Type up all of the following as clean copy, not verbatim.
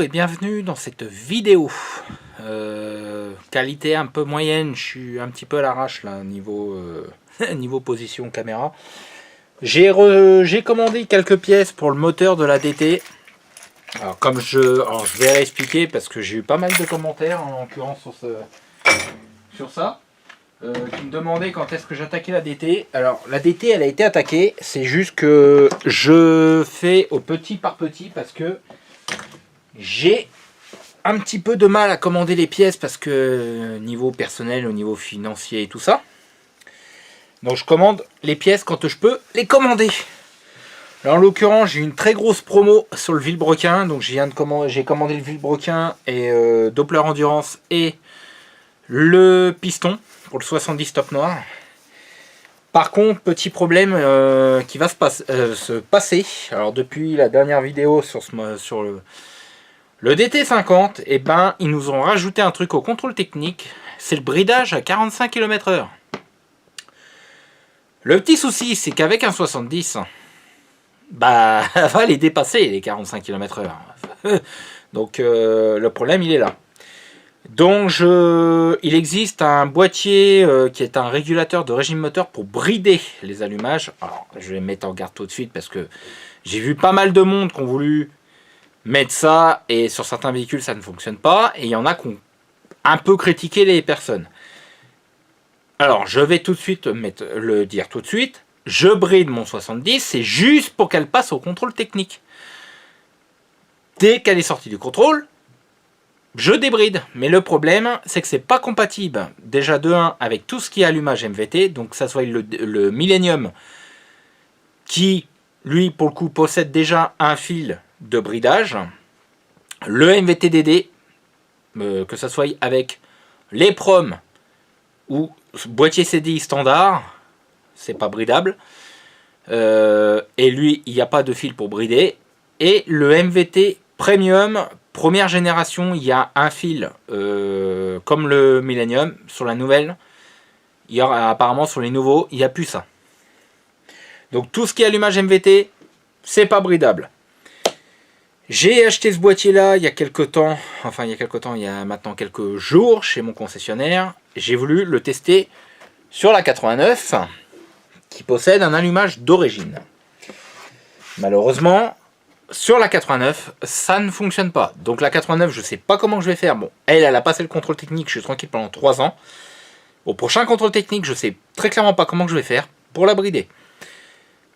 Bonjour et bienvenue dans cette vidéo. Qualité un peu moyenne, je suis un petit peu à l'arrache là niveau, niveau position caméra. J'ai commandé quelques pièces pour le moteur de la DT. Alors je vais expliquer parce que j'ai eu pas mal de commentaires en l'occurrence sur ça. Qui me demandaient quand est-ce que j'attaquais la DT. Alors la DT elle a été attaquée, c'est juste que je fais au petit par petit parce que j'ai un petit peu de mal à commander les pièces parce que niveau personnel, au niveau financier et tout ça. Donc je commande les pièces quand je peux les commander. Alors en l'occurrence j'ai une très grosse promo sur le vilebrequin. Donc j'ai commandé le vilebrequin et Doppler Endurance et le piston pour le 70 top noir. Par contre, petit problème qui va se passer. Alors depuis la dernière vidéo sur le DT50, et ben ils nous ont rajouté un truc au contrôle technique. C'est le bridage à 45 km/h. Le petit souci, c'est qu'avec un 70, bah, elle va les dépasser les 45 km/h. Donc le problème il est là. Donc il existe un boîtier qui est un régulateur de régime moteur pour brider les allumages. Alors je vais mettre en garde tout de suite parce que j'ai vu pas mal de monde qui ont voulu mettre ça et sur certains véhicules ça ne fonctionne pas. Et il y en a qui ont un peu critiqué les personnes. Alors je vais tout de suite le dire tout de suite. Je bride mon 70, c'est juste pour qu'elle passe au contrôle technique. Dès qu'elle est sortie du contrôle, je débride, mais le problème c'est que c'est pas compatible déjà de 1 avec tout ce qui est allumage MVT, donc que ça soit le Millennium qui lui pour le coup possède déjà un fil de bridage, le MVT-DD, que ça soit avec les prom ou boîtier CDI standard, c'est pas bridable, et lui il n'y a pas de fil pour brider, et le MVT Premium première génération, il y a un fil comme le Millennium. Sur la nouvelle, il y aura apparemment sur les nouveaux, il n'y a plus ça. Donc tout ce qui est allumage MVT, c'est pas bridable. J'ai acheté ce boîtier là il y a quelques temps, enfin il y a maintenant quelques jours chez mon concessionnaire. J'ai voulu le tester sur la 89 qui possède un allumage d'origine. Malheureusement, sur la 89, ça ne fonctionne pas. Donc la 89, je ne sais pas comment je vais faire. Bon, elle a passé le contrôle technique, je suis tranquille pendant 3 ans. Au prochain contrôle technique, je ne sais très clairement pas comment je vais faire pour la brider.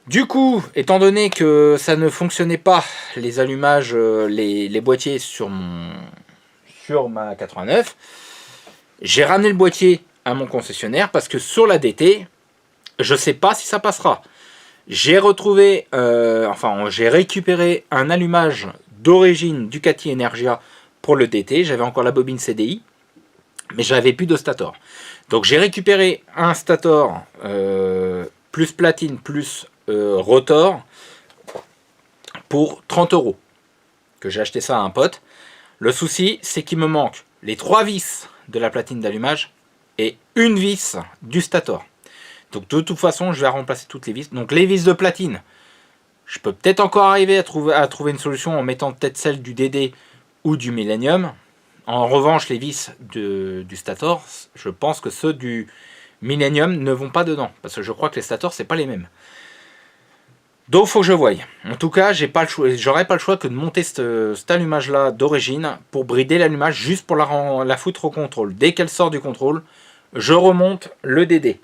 Du coup, étant donné que ça ne fonctionnait pas, les allumages, les boîtiers sur ma 89, j'ai ramené le boîtier à mon concessionnaire parce que sur la DT, je ne sais pas si ça passera. J'ai retrouvé, j'ai récupéré un allumage d'origine Ducati Energia pour le DT. J'avais encore la bobine CDI, mais j'avais plus de stator. Donc j'ai récupéré un stator plus platine plus rotor pour 30 €. Que j'ai acheté ça à un pote. Le souci, c'est qu'il me manque les 3 vis de la platine d'allumage et une vis du stator. Donc de toute façon, je vais remplacer toutes les vis. Donc les vis de platine, je peux peut-être encore arriver à trouver une solution en mettant peut-être celle du DD ou du Millennium. En revanche, les vis du Stator, je pense que ceux du Millennium ne vont pas dedans. Parce que je crois que les Stator, c'est pas les mêmes. Donc il faut que je voie. En tout cas, j'aurais pas le choix que de monter cet allumage-là d'origine pour brider l'allumage juste pour la foutre au contrôle. Dès qu'elle sort du contrôle, je remonte le DD.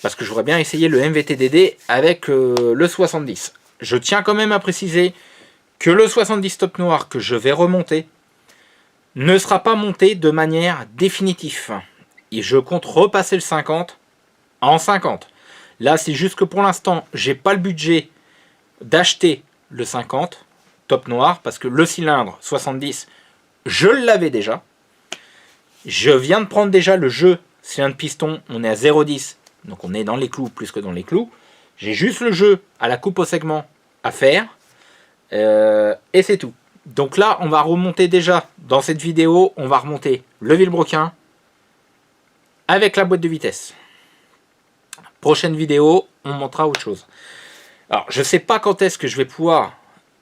Parce que j'aurais bien essayé le MVT-DD avec le 70. Je tiens quand même à préciser que le 70 top noir que je vais remonter ne sera pas monté de manière définitive. Et je compte repasser le 50 en 50. Là, c'est juste que pour l'instant, j'ai pas le budget d'acheter le 50 top noir parce que le cylindre 70, je l'avais déjà. Je viens de prendre déjà le jeu cylindre piston, on est à 0,10. Donc on est dans les clous, plus que dans les clous. J'ai juste le jeu à la coupe au segment à faire. Et c'est tout. Donc là, on va remonter déjà, dans cette vidéo, on va remonter le vilebrequin avec la boîte de vitesse. Prochaine vidéo, on montrera autre chose. Alors, je ne sais pas quand est-ce que je vais pouvoir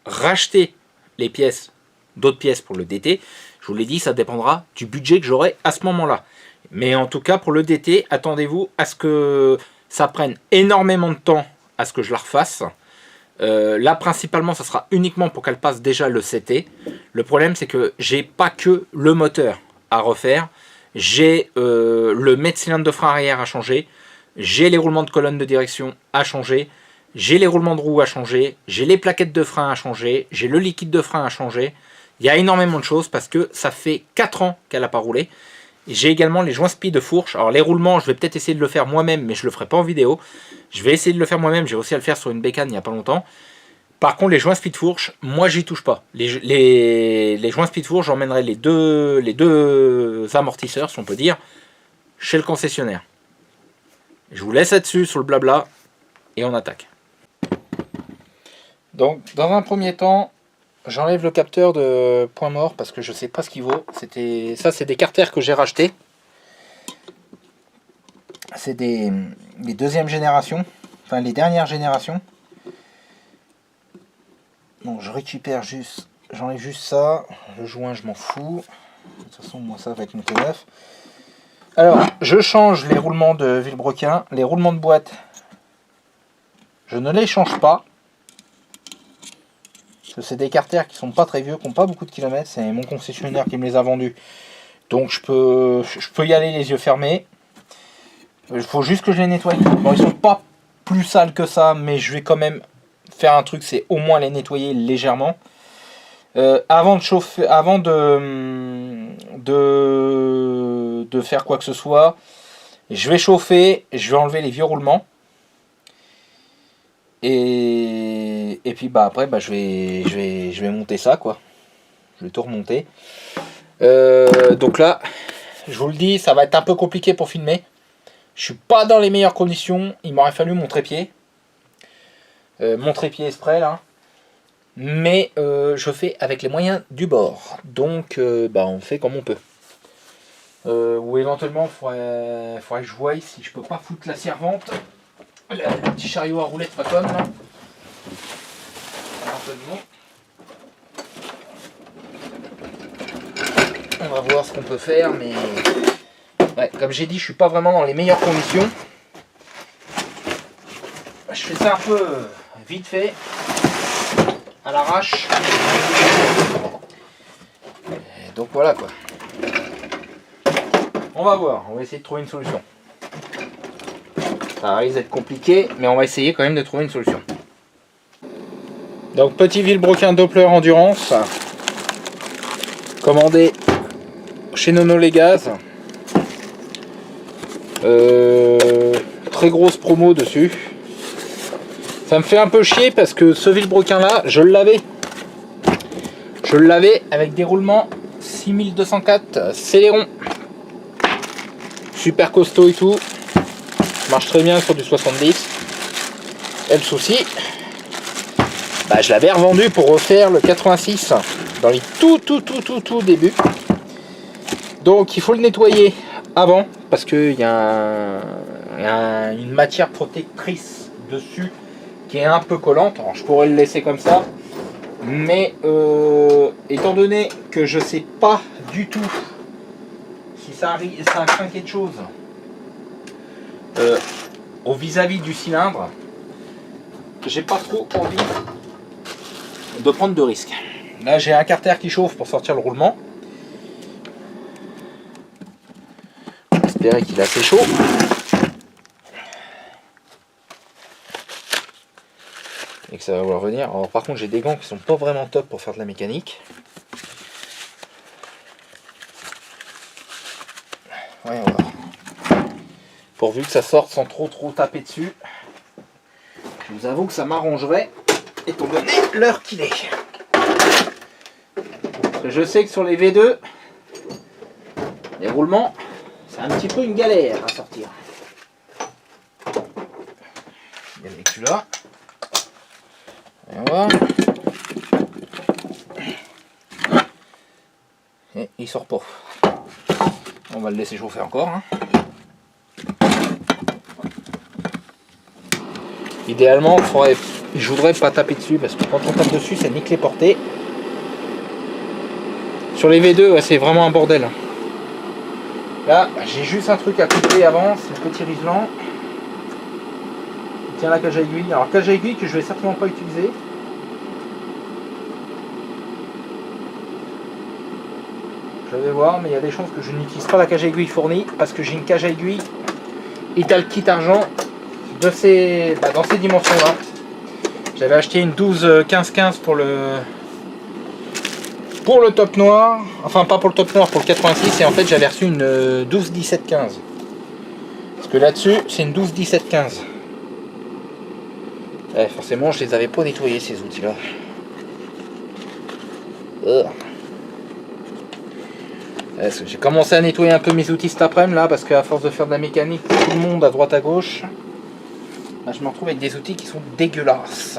racheter les pièces, d'autres pièces pour le DT, je vous l'ai dit, ça dépendra du budget que j'aurai à ce moment-là. Mais en tout cas, pour le DT, attendez-vous à ce que ça prenne énormément de temps à ce que je la refasse. Là, principalement, ça sera uniquement pour qu'elle passe déjà le CT. Le problème, c'est que j'ai pas que le moteur à refaire. J'ai le mètre-cylindre de frein arrière à changer. J'ai les roulements de colonne de direction à changer. J'ai les roulements de roue à changer. J'ai les plaquettes de frein à changer. J'ai le liquide de frein à changer. Il y a énormément de choses parce que ça fait 4 ans qu'elle n'a pas roulé. J'ai également les joints spi de fourche. Alors les roulements, je vais peut-être essayer de le faire moi-même, mais je ne le ferai pas en vidéo. Je vais essayer de le faire moi-même. J'ai réussi à le faire sur une bécane il n'y a pas longtemps. Par contre, les joints spi de fourche, moi, j'y touche pas. Les joints spi de fourche, j'emmènerai les deux amortisseurs, si on peut dire, chez le concessionnaire. Je vous laisse là-dessus sur le blabla et on attaque. Donc, dans un premier temps, j'enlève le capteur de point mort parce que je sais pas ce qu'il vaut. Ça, c'est des carters que j'ai rachetés. C'est les deuxième génération, enfin les dernières générations. Donc je récupère juste, j'enlève juste ça. Le joint, je m'en fous. De toute façon, moi ça va être monté neuf. Alors, je change les roulements de Villebrequin. Les roulements de boîte, je ne les change pas. Parce que c'est des carters qui sont pas très vieux, qui n'ont pas beaucoup de kilomètres. C'est mon concessionnaire qui me les a vendus. Donc je peux y aller les yeux fermés. Il faut juste que je les nettoie. Bon, ils sont pas plus sales que ça, mais je vais quand même faire un truc, c'est au moins les nettoyer légèrement. Avant de chauffer, avant de faire quoi que ce soit, je vais chauffer, je vais enlever les vieux roulements. Et puis bah après bah, je vais monter ça quoi. Je vais tout remonter. Donc là, je vous le dis, ça va être un peu compliqué pour filmer. Je suis pas dans les meilleures conditions. Il m'aurait fallu mon trépied. Mon trépied exprès là. Mais je fais avec les moyens du bord. Donc bah, on fait comme on peut. Ou éventuellement il faudrait que je voie si je peux pas foutre la servante. Le petit chariot à roulettes pas comme là. Éventuellement. On va voir ce qu'on peut faire, mais ouais, comme j'ai dit, je suis pas vraiment dans les meilleures conditions. Je fais ça un peu vite fait, à l'arrache. Donc voilà quoi. On va voir, on va essayer de trouver une solution. Ça risque d'être compliqué, mais on va essayer quand même de trouver une solution. Donc petit Villebrequin Doppler Endurance, commandé chez Nono les Gaz. Très grosse promo dessus. Ça me fait un peu chier parce que ce Villebrequin là, je l'avais avec des roulements 6204 Celeron. Super costaud et tout. Marche très bien sur du 70. Et le souci, bah, je l'avais revendu pour refaire le 86 dans les tout début. Donc il faut le nettoyer avant parce qu'il y a une matière protectrice dessus qui est un peu collante. Alors je pourrais le laisser comme ça, mais étant donné que je sais pas du tout si ça a craint quelque chose au vis-à-vis du cylindre, j'ai pas trop envie de prendre de risques. Là j'ai un carter qui chauffe pour sortir le roulement. J'espère qu'il est assez chaud. Et que ça va vouloir venir. Alors par contre j'ai des gants qui sont pas vraiment top pour faire de la mécanique. Ouais, on va voir. Pourvu que ça sorte sans trop taper dessus. Je vous avoue que ça m'arrangerait étant donné l'heure qu'il est. Parce que je sais que sur les V2, les roulements, c'est un petit peu une galère à sortir. Il y a avec celui-là. Voyons voir. Et il sort pas. On va le laisser chauffer encore. Hein. Idéalement, je voudrais pas taper dessus parce que quand on tape dessus, ça nique les portées. Sur les V2, ouais, c'est vraiment un bordel. Là, j'ai juste un truc à couper avant, c'est le petit rivelant. Tiens la cage à aiguille. Alors cage à aiguille que je vais certainement pas utiliser. Je vais voir, mais il y a des chances que je n'utilise pas la cage à aiguille fournie parce que j'ai une cage à aiguille Italkit argent de ces, dans ces dimensions là. J'avais acheté une 12-15-15 pour le top noir, enfin pas pour le top noir, pour le 86, et en fait j'avais reçu une 12-17-15 parce que là-dessus c'est une 12-17-15. Ouais, forcément je les avais pas nettoyés ces outils là. J'ai commencé à nettoyer un peu mes outils cet après-midi là parce qu'à force de faire de la mécanique pour tout le monde à droite à gauche, là, je me retrouve avec des outils qui sont dégueulasses.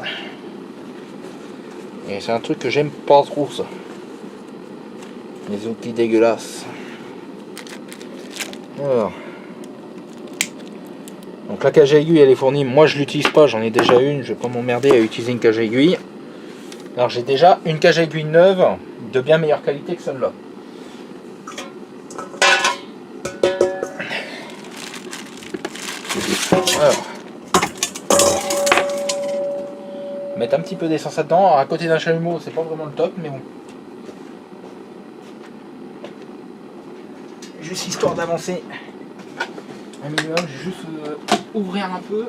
Et c'est un truc que j'aime pas trop, ça. Les outils dégueulasses. Alors. Donc la cage à aiguille elle est fournie. Moi je l'utilise pas, j'en ai déjà une. Je vais pas m'emmerder à utiliser une cage à aiguille. Alors j'ai déjà une cage à aiguille neuve de bien meilleure qualité que celle-là. Alors. Mettre un petit peu d'essence là-dedans. Alors, à côté d'un chalumeau, c'est pas vraiment le top, mais bon. Juste histoire d'avancer un minimum, je vais juste ouvrir un peu.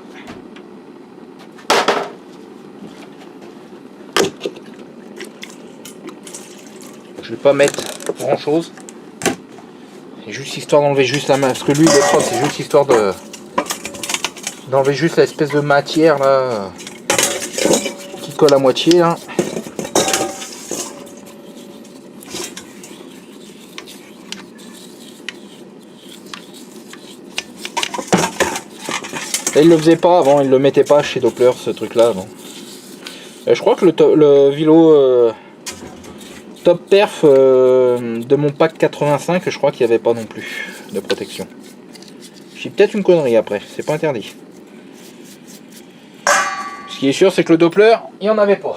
Je vais pas mettre grand chose. C'est juste histoire d'enlever juste la main. Parce que lui, il est propre, c'est juste histoire d'enlever juste l'espèce de matière là qui colle à moitié là. Et il le faisait pas avant, il le mettait pas chez Doppler ce truc là avant. Et je crois que le vélo top perf de mon pack 85, je crois qu'il n'y avait pas non plus de protection. Je dis peut-être une connerie après, c'est pas interdit. Ce qui est sûr, c'est que le Doppler, il n'y en avait pas.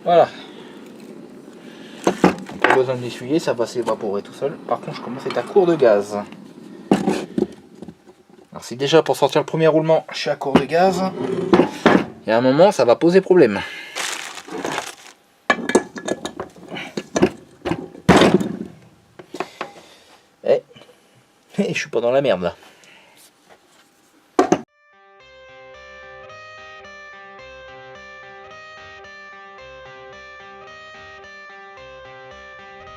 Voilà. Pas besoin de l'essuyer, ça va s'évaporer tout seul. Par contre, je commence à être à court de gaz. Alors si déjà pour sortir le premier roulement, je suis à court de gaz, et à un moment, ça va poser problème. Et je suis pas dans la merde là.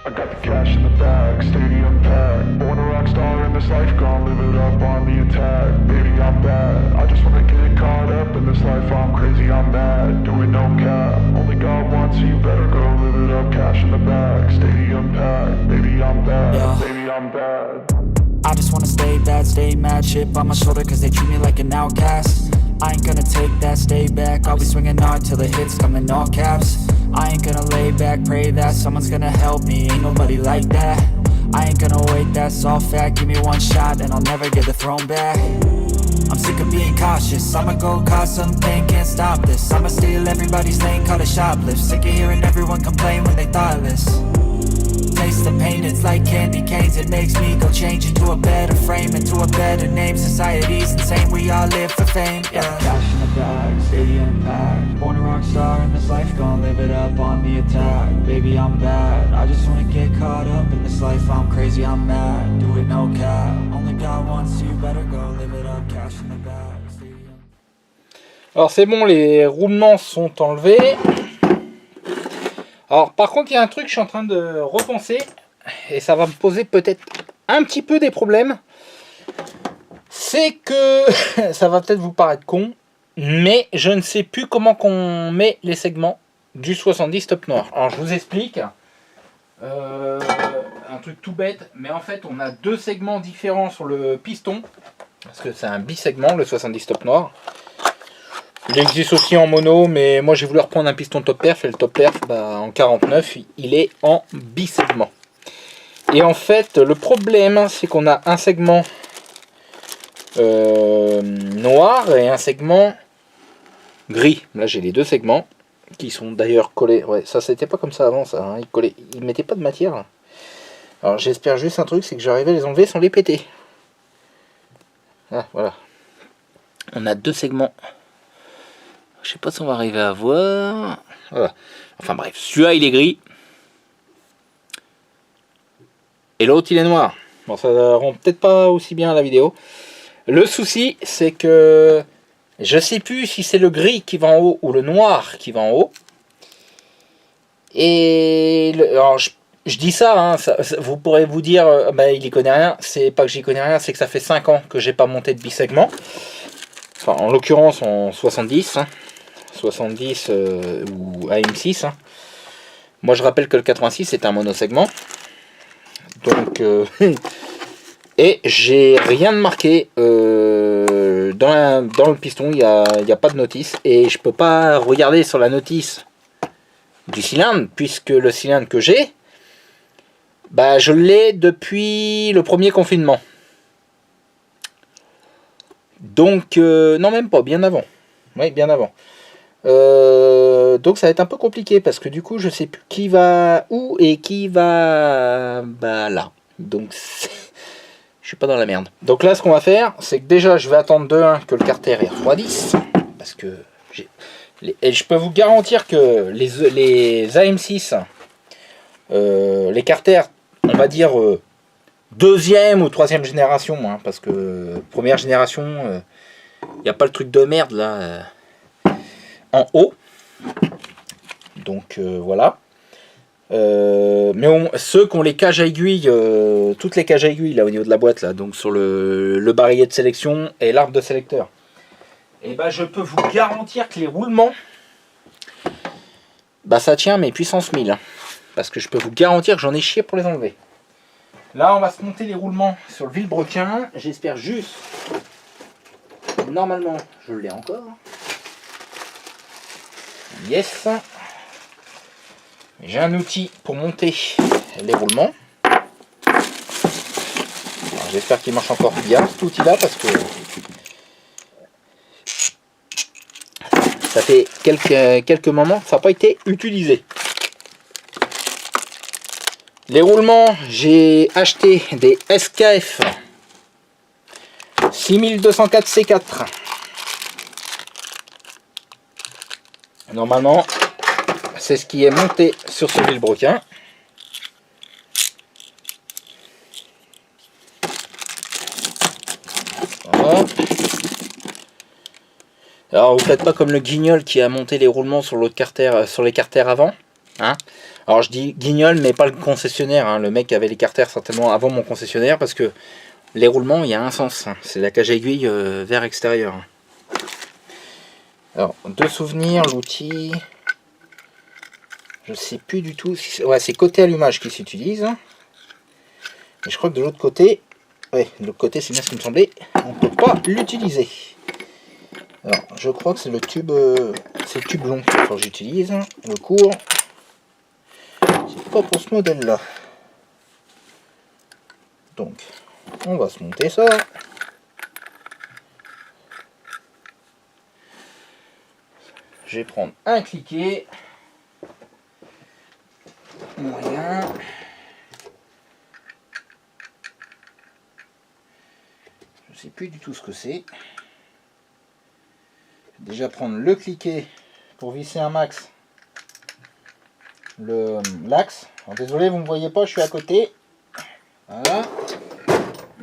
I got the cash in the bag, stadium packed. Born a rock star in this life, gonna live it up on the attack. Baby, I'm bad, I just wanna get caught up in this life. I'm crazy, I'm mad, doing no cap. Only God wants you, better go live it up. Cash in the bag, stadium packed. Baby, I'm bad, yeah. Baby, I'm bad. I just wanna stay bad, stay mad. Chip on my shoulder cause they treat me like an outcast. I ain't gonna take that, stay back. I'll be swinging hard till the hits come in all caps. I ain't gonna lay back, pray that someone's gonna help me. Ain't nobody like that. I ain't gonna wait, that's all fact. Give me one shot and I'll never get the throne back. I'm sick of being cautious, I'ma go cause something, can't stop this. I'ma steal everybody's lane, call it shoplift. Sick of hearing everyone complain when they thoughtless. Taste the pain, it's like candy canes. It makes me go change into a better frame, into a better name. Society's insane, we all live for fame, yeah. Cash in the bag, stadium packed. Born a rock star in this life, gonna live it up on the attack. Baby, I'm bad, I just wanna get caught up in this life. I'm crazy, I'm mad, do it no cap. Only God wants you, better go live it up. Cash in the bag, stadium. Alors c'est bon, les roulements sont enlevés. Alors par contre il y a un truc que je suis en train de repenser et ça va me poser peut-être un petit peu des problèmes. C'est que ça va peut-être vous paraître con, mais je ne sais plus comment qu'on met les segments du 70 top noir. Alors je vous explique un truc tout bête, mais en fait on a deux segments différents sur le piston parce que c'est un bisegment le 70 top noir. Il existe aussi en mono, mais moi j'ai voulu reprendre un piston top perf, et le top perf en 49, il est en bisegment. Et en fait, le problème, c'est qu'on a un segment noir et un segment gris. Là j'ai les deux segments, qui sont d'ailleurs collés. Ouais, ça c'était pas comme ça avant, ça. Hein. Ils mettaient pas de matière. Alors j'espère juste un truc, c'est que j'arrive à les enlever sans les péter. Ah, voilà. On a 2 segments. Je sais pas si on va arriver à voir. Voilà. Enfin bref, celui-là il est gris. Et l'autre il est noir. Bon, ça rend peut-être pas aussi bien à la vidéo. Le souci, c'est que je sais plus si c'est le gris qui va en haut ou le noir qui va en haut. Et alors je dis ça, hein, vous pourrez vous dire, bah, il y connaît rien. C'est pas que j'y connais rien, c'est que ça fait 5 ans que j'ai pas monté de bisegment. Enfin, en l'occurrence en 70, hein, 70 ou AM6. Hein. Moi je rappelle que le 86 c'est un monosegment. Donc, et j'ai rien de marqué dans le piston, il n'y a pas de notice. Et je peux pas regarder sur la notice du cylindre, puisque le cylindre que j'ai, bah, je l'ai depuis le premier confinement. Donc, non même pas, bien avant. Oui, bien avant. Donc ça va être un peu compliqué parce que du coup je sais plus qui va où et qui va bah là. Donc je suis pas dans la merde. Donc là ce qu'on va faire c'est que déjà je vais attendre de 1 que le carter refroidisse parce que et je peux vous garantir que les AM6 les carters on va dire 2e ou 3e génération hein, parce que première génération il n'y a pas le truc de merde là en haut, donc voilà. Mais ceux qui ont les cages à aiguilles, toutes les cages à aiguilles là au niveau de la boîte là, donc sur le barillet de sélection et l'arbre de sélecteur, et ben je peux vous garantir que les roulements, bah ça tient mais puissance 1000, hein, parce que je peux vous garantir que j'en ai chié pour les enlever. Là on va se monter les roulements sur le vilebrequin, j'espère juste, normalement je l'ai encore. Yes, j'ai un outil pour monter les roulements. J'espère qu'il marche encore bien cet outil là parce que ça fait quelques moments que ça n'a pas été utilisé. Les roulements, j'ai acheté des SKF 6204 C4. Normalement, c'est ce qui est monté sur ce vilebrequin. Voilà. Alors, vous faites pas comme le guignol qui a monté les roulements sur l'autre carter, sur les carters avant. Hein. Alors, je dis guignol, mais pas le concessionnaire. Hein. Le mec avait les carters certainement avant mon concessionnaire parce que les roulements, il y a un sens. Hein. C'est la cage à aiguille vers extérieur. Alors, de souvenir, l'outil, je sais plus du tout si ouais, c'est côté allumage qui s'utilise. Mais je crois que de l'autre côté, ouais, de l'autre côté, c'est bien ce qui me semblait, on peut pas l'utiliser. Alors, je crois que c'est le tube long que j'utilise, le court. C'est pas pour ce modèle-là. Donc, on va se monter ça. Je vais prendre un cliquet moyen. Je sais plus du tout ce que c'est. Déjà prendre le cliquet pour visser un max l'axe. Désolé, vous ne me voyez pas, je suis à côté. Voilà.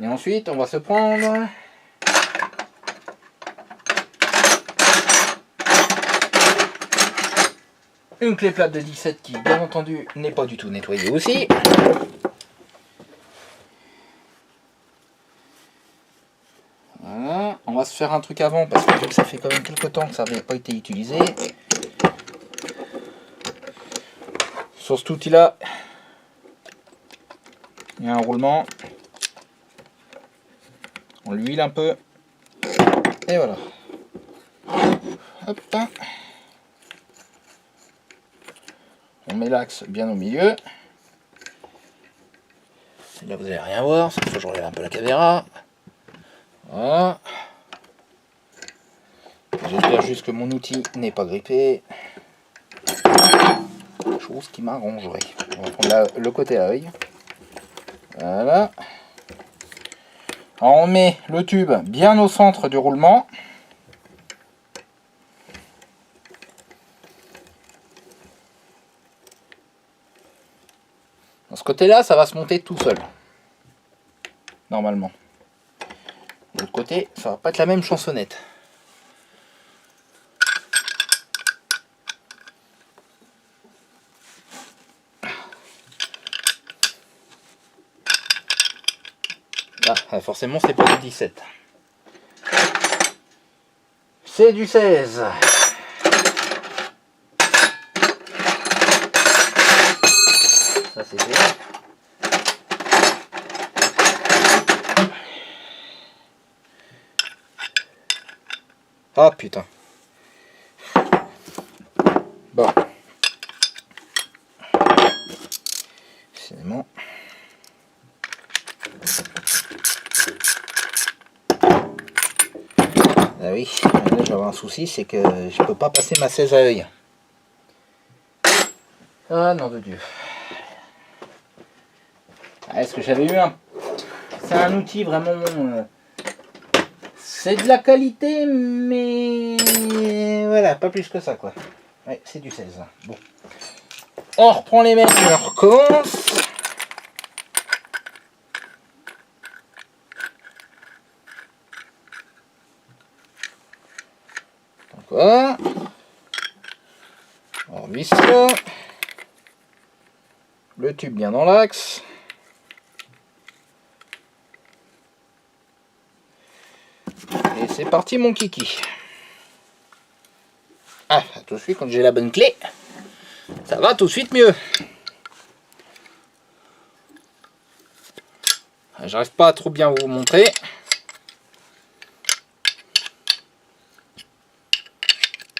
Et ensuite, on va se prendre une clé plate de 17 qui, bien entendu, n'est pas du tout nettoyée aussi. Voilà. On va se faire un truc avant parce que ça fait quand même quelques temps que ça n'avait pas été utilisé. Sur cet outil-là, il y a un roulement. On l'huile un peu. Et voilà. Hop. On met l'axe bien au milieu. Là vous n'allez rien voir, il faut que je relève un peu la caméra. Voilà. J'espère juste que mon outil n'est pas grippé. trop ce qui m'arrangerait. On va prendre le côté œil. Voilà. On met le tube bien au centre du roulement. Dans ce côté-là, ça va se monter tout seul. Normalement. De l'autre côté, ça va pas être la même chansonnette. Ah, forcément, c'est pas du 17. C'est du 16. Ça, c'est fait. Ah, putain. Bon. Finalement. Ah oui, là j'avais un souci, c'est que je peux pas passer ma 16 à œil. Ah nom de Dieu. Ah, est-ce que j'avais eu un... C'est un outil vraiment... C'est de la qualité, mais... Voilà, pas plus que ça quoi. Ouais, c'est du 16. Bon. On reprend les mêmes et on recommence. Voilà. On revisse ça. Le tube bien dans l'axe. Et c'est parti mon kiki. Ah, tout de suite quand j'ai la bonne clé, ça va tout de suite mieux. J'arrive pas à trop bien vous montrer.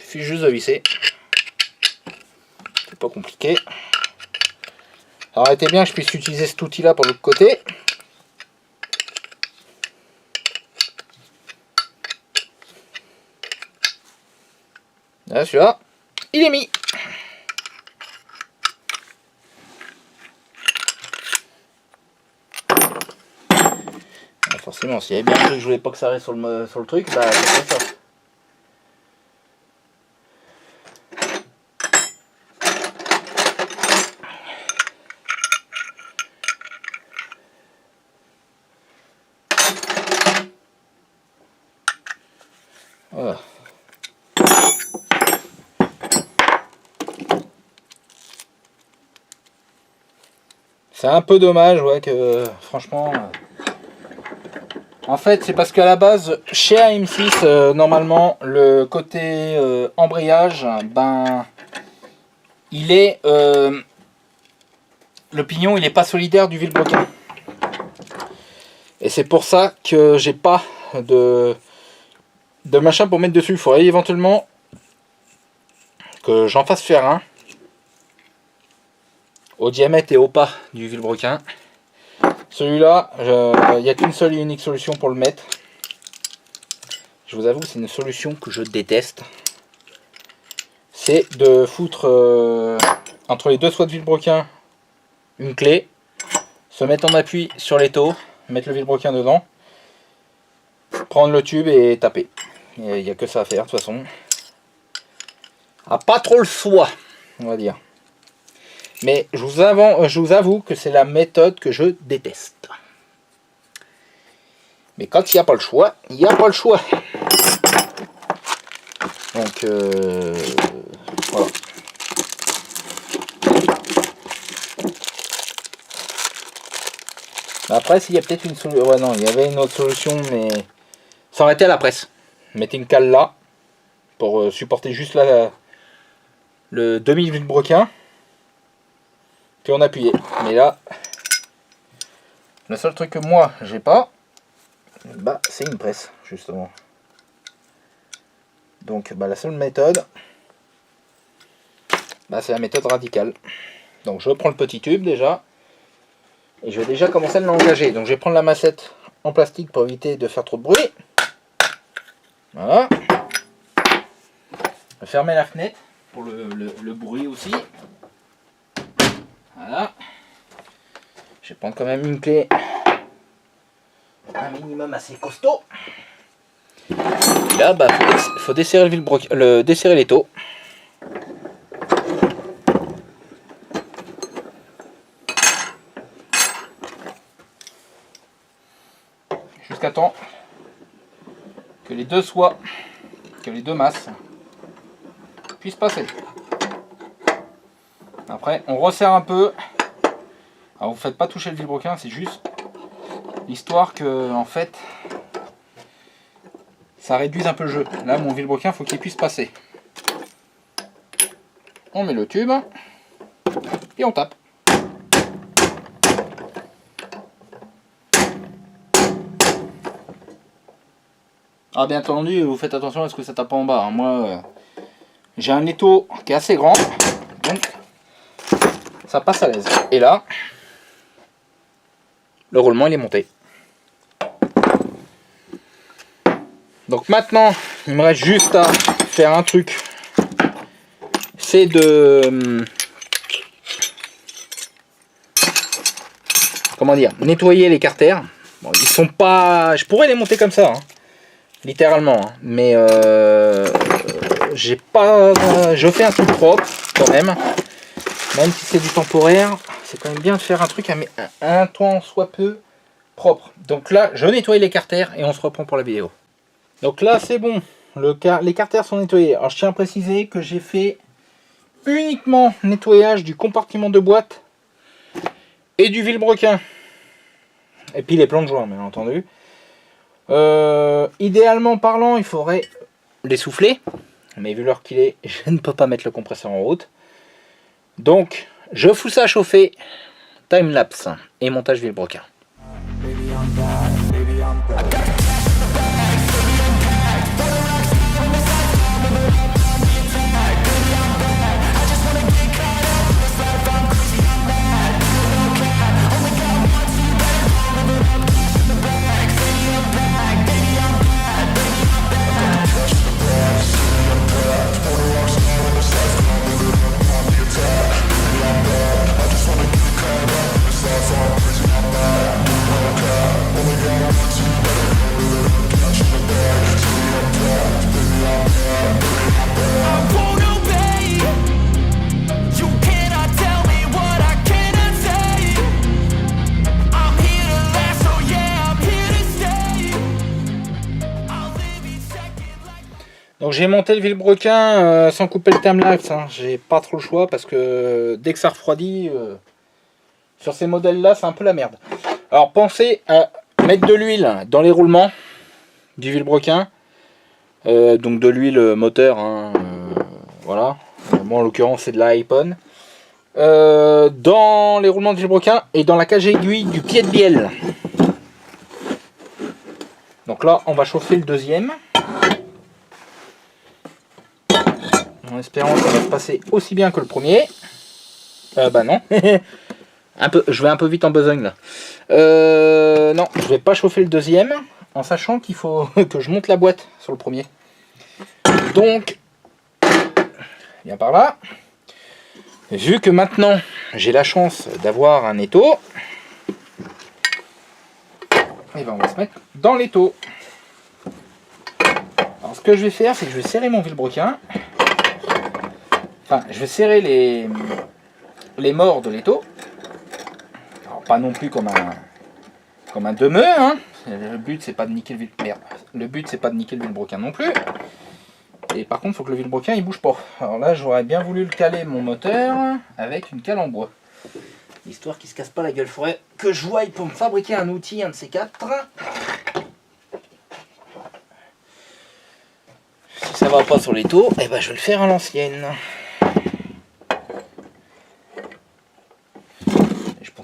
Il suffit juste de visser. C'est pas compliqué. Alors, arrêtez bien que je puisse utiliser cet outil là pour l'autre côté. Là, celui-là, il est mis. Forcément, s'il y avait bien un truc que je voulais pas que ça reste sur le truc, bah c'est ça. Voilà. C'est un peu dommage, ouais, que franchement... En fait, c'est parce qu'à la base, chez AM6, normalement, le côté embrayage, ben, il est... le pignon, il n'est pas solidaire du vilebrequin. Et c'est pour ça que j'ai pas de machin pour mettre dessus. Il faudrait éventuellement que j'en fasse faire un au diamètre et au pas du vilebrequin. Celui-là, il n'y a qu'une seule et unique solution pour le mettre. Je vous avoue, c'est une solution que je déteste. C'est de foutre entre les deux soies de vilebrequin une clé, se mettre en appui sur l'étau, mettre le vilebrequin dedans, prendre le tube et taper. Il n'y a que ça à faire de toute façon. Ah, pas trop le choix, on va dire. Mais je vous avoue que c'est la méthode que je déteste. Mais quand il n'y a pas le choix, il n'y a pas le choix. Donc, voilà. Après, s'il y a peut-être une solution... Ouais, non, il y avait une autre solution, mais... Ça aurait été à la presse. Mettez une cale là, pour supporter juste là, le demi-vilebrequin. Puis on appuyait. Mais là, le seul truc que moi j'ai pas, bah c'est une presse justement. Donc bah, la seule méthode, bah, c'est la méthode radicale. Donc je prends le petit tube déjà et je vais déjà commencer à l'engager. Donc je vais prendre la massette en plastique pour éviter de faire trop de bruit. Voilà. Je vais fermer la fenêtre pour le bruit aussi. Voilà. Je vais prendre quand même une clé un minimum assez costaud. Et là, bah, faut desserrer desserrer l'étau. Jusqu'à temps que les deux masses puissent passer. Après, on resserre un peu. Alors, vous faites pas toucher le vilebrequin, c'est juste histoire que, en fait, ça réduise un peu le jeu. Là, mon vilebrequin, faut qu'il puisse passer. On met le tube et on tape. Ah, bien entendu, vous faites attention à ce que ça tape pas en bas. Hein. Moi, j'ai un étau qui est assez grand, donc ça passe à l'aise. Et là, le roulement il est monté. Donc maintenant, il me reste juste à faire un truc. C'est de... Comment dire, nettoyer les carters. Bon, ils sont pas... Je pourrais les monter comme ça, hein, littéralement. Hein, mais j'ai pas... Je fais un truc propre, quand même. Même si c'est du temporaire, c'est quand même bien de faire un truc à un temps soit peu propre. Donc là, je nettoie les carters et on se reprend pour la vidéo. Donc là, c'est bon. Les carters sont nettoyés. Alors, je tiens à préciser que j'ai fait uniquement nettoyage du compartiment de boîte et du vilebrequin. Et puis les plans de joint, bien entendu. Idéalement parlant, il faudrait les souffler. Mais vu l'heure qu'il est, je ne peux pas mettre le compresseur en route. Donc, je fous ça à chauffer. Timelapse et montage vilebrequin. Donc j'ai monté le vilebrequin sans couper le timelapse, hein. J'ai pas trop le choix parce que dès que ça refroidit, sur ces modèles là c'est un peu la merde. Alors pensez à mettre de l'huile dans les roulements du vilebrequin, donc de l'huile moteur, hein, voilà. Moi en l'occurrence c'est de la Hypon. Dans les roulements du vilebrequin et dans la cage aiguille du pied de bielle. Donc là on va chauffer le deuxième. En espérant que ça va se passer aussi bien que le premier. Bah non. Je vais un peu vite en besogne là. Non, je vais pas chauffer le deuxième. En sachant qu'il faut que je monte la boîte sur le premier. Donc, viens par là. Vu que maintenant j'ai la chance d'avoir un étau. Et ben on va se mettre dans l'étau. Alors ce que je vais faire, c'est que je vais serrer mon vilebrequin. Enfin, je vais serrer les morts de l'étau. Alors pas non plus comme un demeu, hein. Le but c'est pas de niquer le vilebrequin non plus. Et par contre, il faut que le vilebrequin il bouge pas. Alors là, j'aurais bien voulu le caler mon moteur avec une cale en bois. Histoire qu'il se casse pas la gueule. Faudrait que je voie pour me fabriquer un outil, un de ces quatre. Si ça va pas sur l'étau, eh ben je vais le faire à l'ancienne.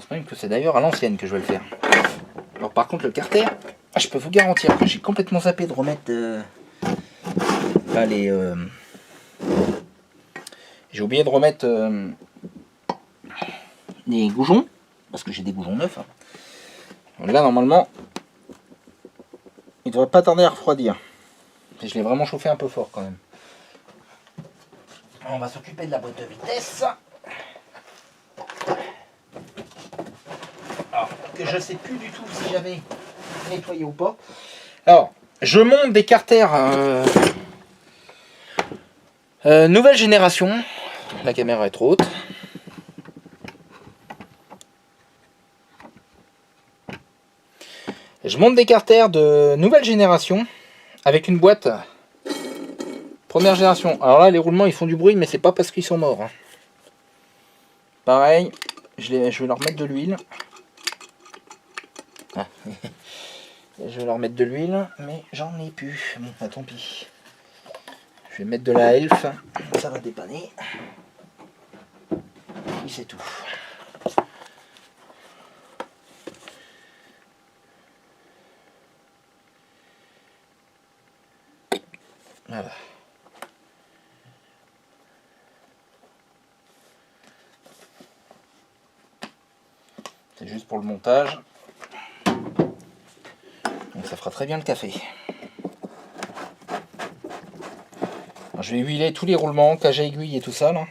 Même que c'est d'ailleurs à l'ancienne que je vais le faire. Alors par contre le carter, je peux vous garantir que j'ai complètement zappé de remettre j'ai oublié de remettre les goujons, parce que j'ai des goujons neufs. Donc là normalement il devrait pas tarder à refroidir. Et je l'ai vraiment chauffé un peu fort quand même. On va s'occuper de la boîte de vitesse. que je sais plus du tout si j'avais nettoyé ou pas. Alors, je monte des carters nouvelle génération. La caméra est trop haute. Je monte des carters de nouvelle génération avec une boîte première génération. Alors là, les roulements ils font du bruit, mais c'est pas parce qu'ils sont morts. Hein. Pareil, je vais leur mettre de l'huile. Ah. Je vais leur mettre de l'huile, mais j'en ai plus. Bon, bah, tant pis. Je vais mettre de la Elf, ça va dépanner. Et c'est tout. Voilà. C'est juste pour le montage. Donc ça fera très bien le café. Alors, je vais huiler tous les roulements, cage à aiguille et tout ça là.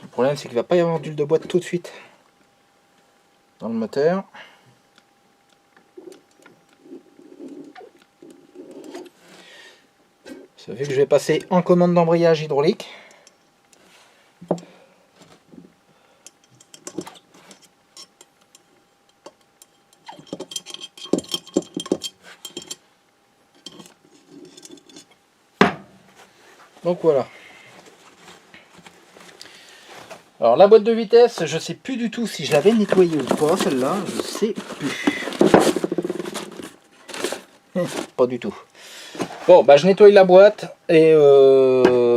Le problème c'est qu'il ne va pas y avoir d'huile de boîte tout de suite dans le moteur. Ça fait que je vais passer en commande d'embrayage hydraulique. Donc voilà. Alors la boîte de vitesse, je sais plus du tout si je l'avais nettoyée ou pas, celle-là, je sais plus. Pas du tout. Bon, bah je nettoie la boîte et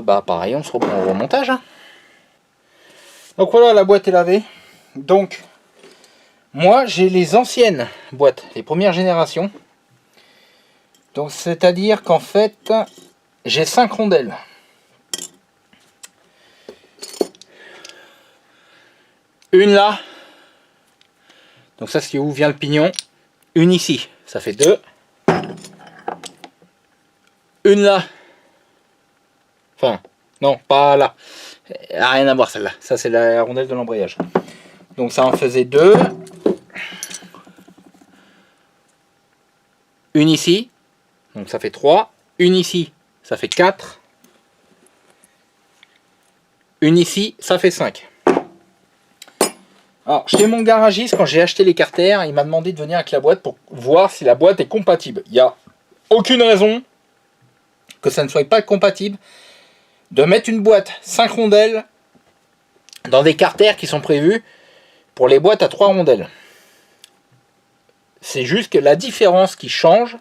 bah pareil, on se reprend au remontage. Hein. Donc voilà, la boîte est lavée. Donc, moi j'ai les anciennes boîtes, les premières générations. Donc c'est-à-dire qu'en fait, j'ai 5 rondelles. Une là. Donc ça c'est où vient le pignon. Une ici, ça fait 2. Une là. Enfin, non, pas là. Rien à voir celle-là. Ça c'est la rondelle de l'embrayage. Donc ça en faisait 2. Une ici. Donc ça fait 3. Une ici, ça fait 4. Une ici, ça fait 5. Alors, chez mon garagiste, quand j'ai acheté les carters, il m'a demandé de venir avec la boîte pour voir si la boîte est compatible. Il n'y a aucune raison que ça ne soit pas compatible de mettre une boîte 5 rondelles dans des carters qui sont prévus pour les boîtes à 3 rondelles. C'est juste que la différence qui change,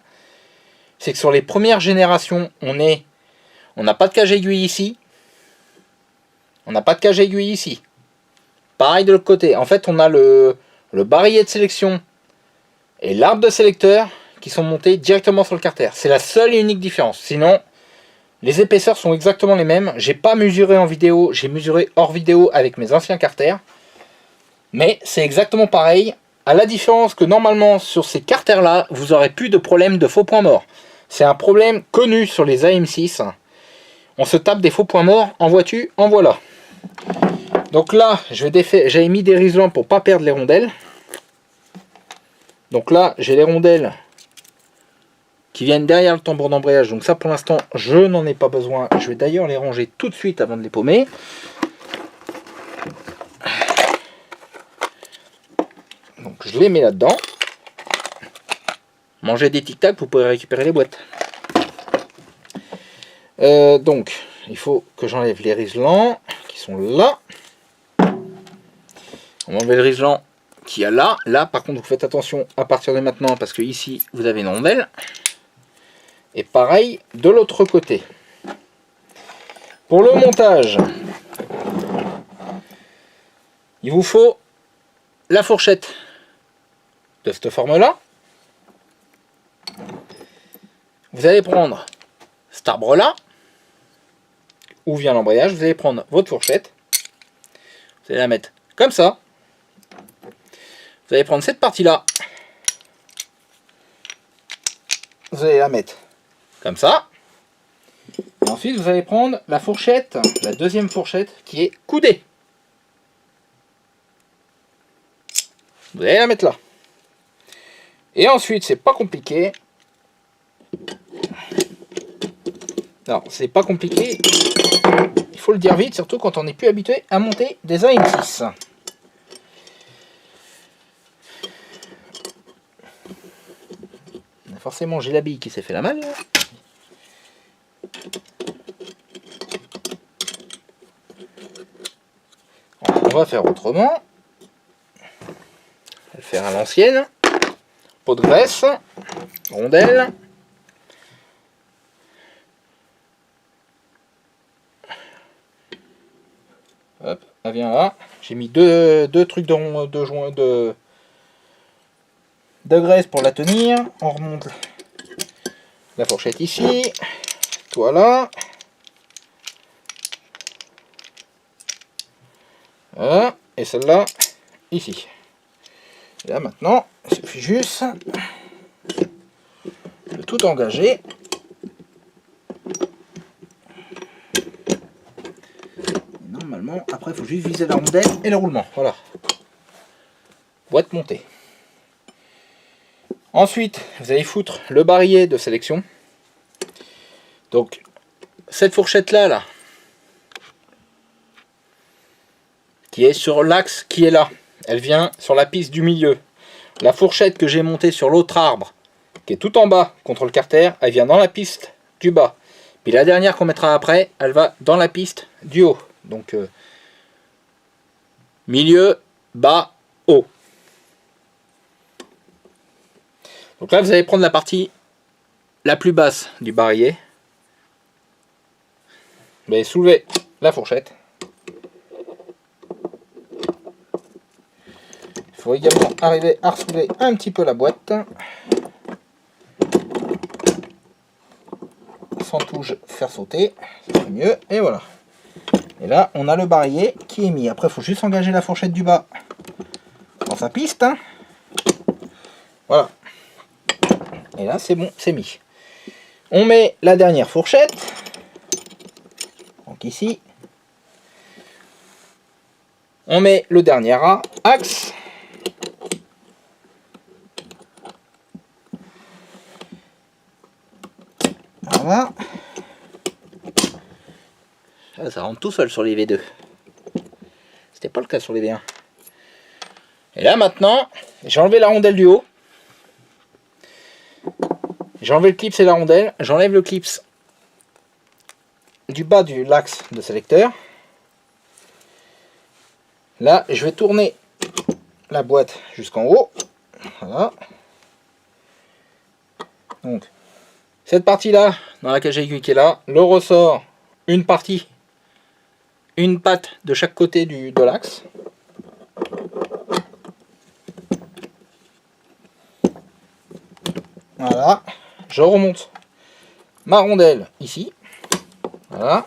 c'est que sur les premières générations, on n'a pas de cage aiguille ici, on n'a pas de cage aiguille ici. Pareil de l'autre côté. En fait, on a le barillet de sélection et l'arbre de sélecteur qui sont montés directement sur le carter. C'est la seule et unique différence. Sinon, les épaisseurs sont exactement les mêmes. J'ai pas mesuré en vidéo, j'ai mesuré hors vidéo avec mes anciens carters. Mais c'est exactement pareil. À la différence que normalement, sur ces carters-là, vous n'aurez plus de problème de faux points morts. C'est un problème connu sur les AM6. On se tape des faux points morts. En vois-tu? En voilà. Donc là, j'avais mis des riselants pour pas perdre les rondelles. Donc là, j'ai les rondelles qui viennent derrière le tambour d'embrayage. Donc ça, pour l'instant, je n'en ai pas besoin. Je vais d'ailleurs les ranger tout de suite avant de les paumer. Donc je les mets là-dedans. Mangez des tic-tac, vous pourrez récupérer les boîtes. Donc, il faut que j'enlève les riselants qui sont là. On va enlever le riselant qui est là. Là, par contre, vous faites attention à partir de maintenant parce que ici, vous avez une rondelle. Et pareil de l'autre côté. Pour le montage, il vous faut la fourchette de cette forme-là. Vous allez prendre cet arbre-là, où vient l'embrayage. Vous allez prendre votre fourchette. Vous allez la mettre comme ça. Vous allez prendre cette partie-là. Vous allez la mettre comme ça. Et ensuite, vous allez prendre la fourchette, la deuxième fourchette, qui est coudée. Vous allez la mettre là. Et ensuite, c'est pas compliqué. Non, c'est pas compliqué. Il faut le dire vite, surtout quand on n'est plus habitué à monter des AM6. Forcément, j'ai la bille qui s'est fait la malle. On va faire autrement. On va le faire à l'ancienne. Pot de graisse, rondelle. Hop, elle vient là. J'ai mis deux trucs de graisse pour la tenir. On remonte la fourchette ici. Toi là. Voilà. Et celle-là ici. Et là maintenant, il suffit juste de tout engager. Normalement, après il faut juste viser la rondelle et le roulement. Voilà. Boîte montée. Ensuite, vous allez foutre le barillet de sélection. Donc, cette fourchette-là, là, qui est sur l'axe qui est là, elle vient sur la piste du milieu. La fourchette que j'ai montée sur l'autre arbre, qui est tout en bas contre le carter, elle vient dans la piste du bas. Puis la dernière qu'on mettra après, elle va dans la piste du haut. Donc, milieu, bas, haut. Donc là, vous allez prendre la partie la plus basse du barillet. Vous allez soulever la fourchette. Il faut également arriver à ressoulever un petit peu la boîte. Sans tout faire sauter, c'est mieux. Et voilà. Et là, on a le barillet qui est mis. Après, il faut juste engager la fourchette du bas dans sa piste. Voilà. Et là, c'est bon, c'est mis. On met la dernière fourchette. Donc ici. On met le dernier axe. Voilà. Ça rentre tout seul sur les V2. C'était pas le cas sur les V1. Et là maintenant, j'ai enlevé la rondelle du haut. J'ai enlevé le clips et la rondelle. J'enlève le clips du bas de l'axe de sélecteur. Là, je vais tourner la boîte jusqu'en haut. Voilà. Donc, cette partie-là, dans laquelle j'ai aiguillé là, le ressort, une partie, une patte de chaque côté de l'axe. Voilà. Je remonte ma rondelle ici. Voilà.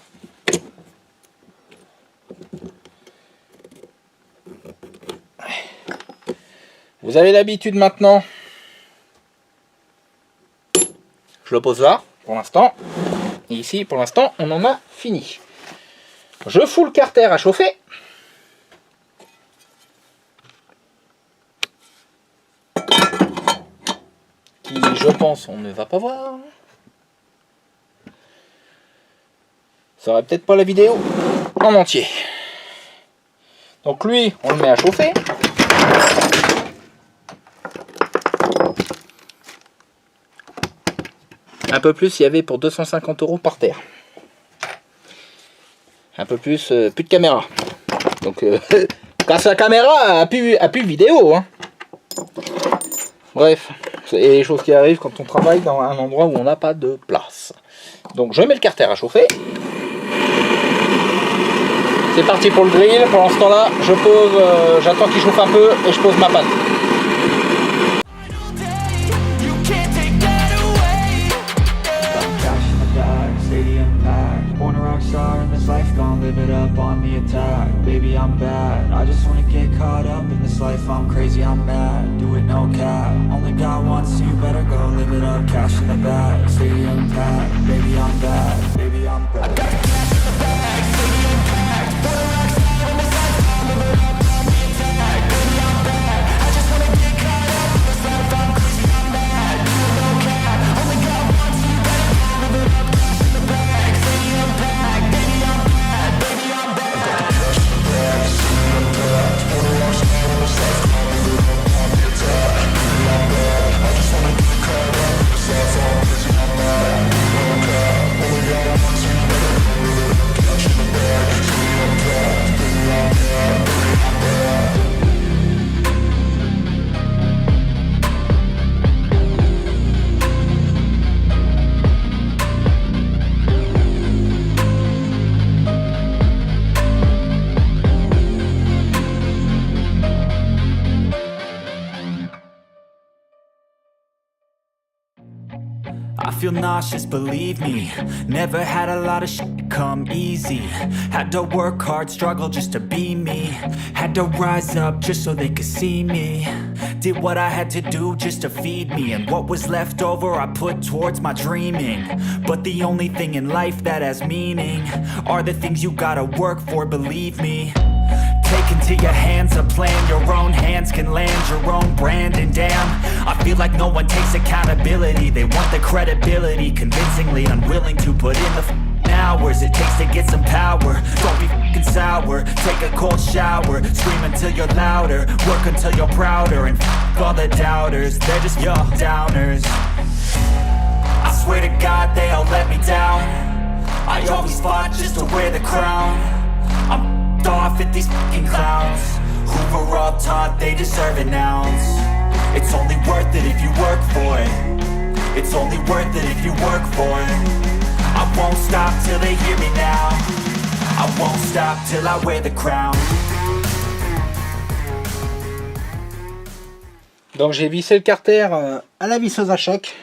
Vous avez l'habitude maintenant. Je le pose là pour l'instant. Et ici pour l'instant on en a fini. Je fous le carter à chauffer. Qui je pense on ne va pas voir. Ça aurait peut-être pas la vidéo en entier. Donc lui on le met à chauffer. Un peu plus, il y avait pour 250 € par terre. Un peu plus, plus de caméra. Donc, grâce à la caméra, a plus vidéo. Hein. Bref, c'est les choses qui arrivent quand on travaille dans un endroit où on n'a pas de place. Donc, je mets le carter à chauffer. C'est parti pour le grill. Pendant ce temps-là, je pose, j'attends qu'il chauffe un peu et je pose ma pâte. Life gon' live it up on the attack. Baby, I'm bad. I just wanna get caught up in this this life, I'm crazy, I'm mad. Do it no cap. Only got one, so you better go live it up. Cash in the bag, stadium packed. Baby, I'm bad. Baby, I'm bad. I got cash in the bag, stadium packed. For the rocks on this life, I'm living up on the attack. Baby, I'm bad. I just wanna get caught up in this life, I'm crazy, I'm mad. Do it no cap. Only got one, so you better go live it up. Cash in the bag, stadium packed. Baby, I'm bad. Baby, I'm bad. I got cash in the bag, stadium packed. For the rocks on this life, I'm living up on the attack. Baby, I'm bad. I just wanna get caught up in this life, I'm crazy, I'm mad. Do it no cap. Only got one, so you better go live it up. Cash in the bag, stadium packed. Baby, I'm bad. Baby, I'm bad. I feel nauseous, believe me. Never had a lot of shit come easy. Had to work hard, struggle just to be me. Had to rise up just so they could see me. Did what I had to do just to feed me. And what was left over I put towards my dreaming. But the only thing in life that has meaning are the things you gotta work for, believe me. Take into your hands a plan. Your own hands can land your own brand. And damn, I feel like no one takes accountability. They want the credibility, convincingly unwilling to put in the hours it takes to get some power. Don't be fucking sour. Take a cold shower. Scream until you're louder. Work until you're prouder. And all the doubters, they're just your downers. I swear to God they all let me down. I always fought just to wear the crown. I'm off at these fucking clowns who were all taught they deserve an ounce. It's only worth it if you work for it. It's only worth it if you work for it. I won't stop till they hear me now. I won't stop till I wear the crown. Donc j'ai vissé le carter à la visseuse à choc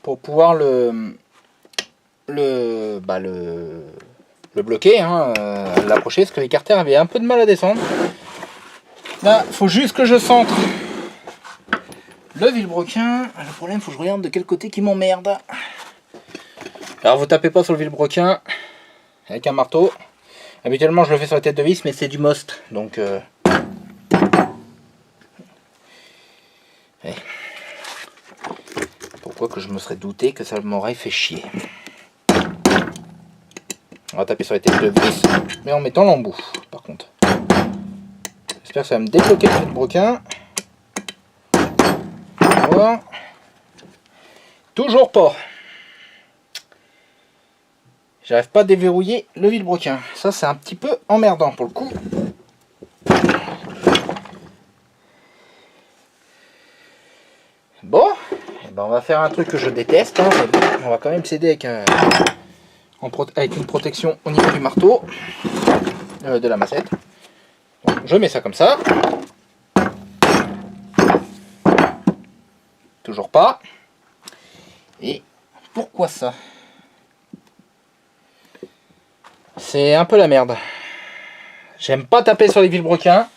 pour pouvoir le bloquer, l'approcher, parce que les carters avaient un peu de mal à descendre. Là, faut juste que je centre le vilebrequin. Le problème, faut que je regarde de quel côté qui m'emmerde. Alors, vous tapez pas sur le vilebrequin avec un marteau. Habituellement, je le fais sur la tête de vis, mais c'est du most, donc pourquoi que je me serais douté que ça m'aurait fait chier. On va taper sur les têtes de vis, mais en mettant l'embout, par contre. J'espère que ça va me débloquer le vilebrequin. Voilà. Toujours pas. J'arrive pas à déverrouiller le vilebrequin. Ça, c'est un petit peu emmerdant pour le coup. Bon, eh ben on va faire un truc que je déteste. Hein, mais bon, on va quand même s'aider avec avec une protection au niveau du marteau, de la massette. Donc, je mets ça comme ça. Toujours pas. Et pourquoi ça? C'est un peu la merde. J'aime pas taper sur les vilebrequins.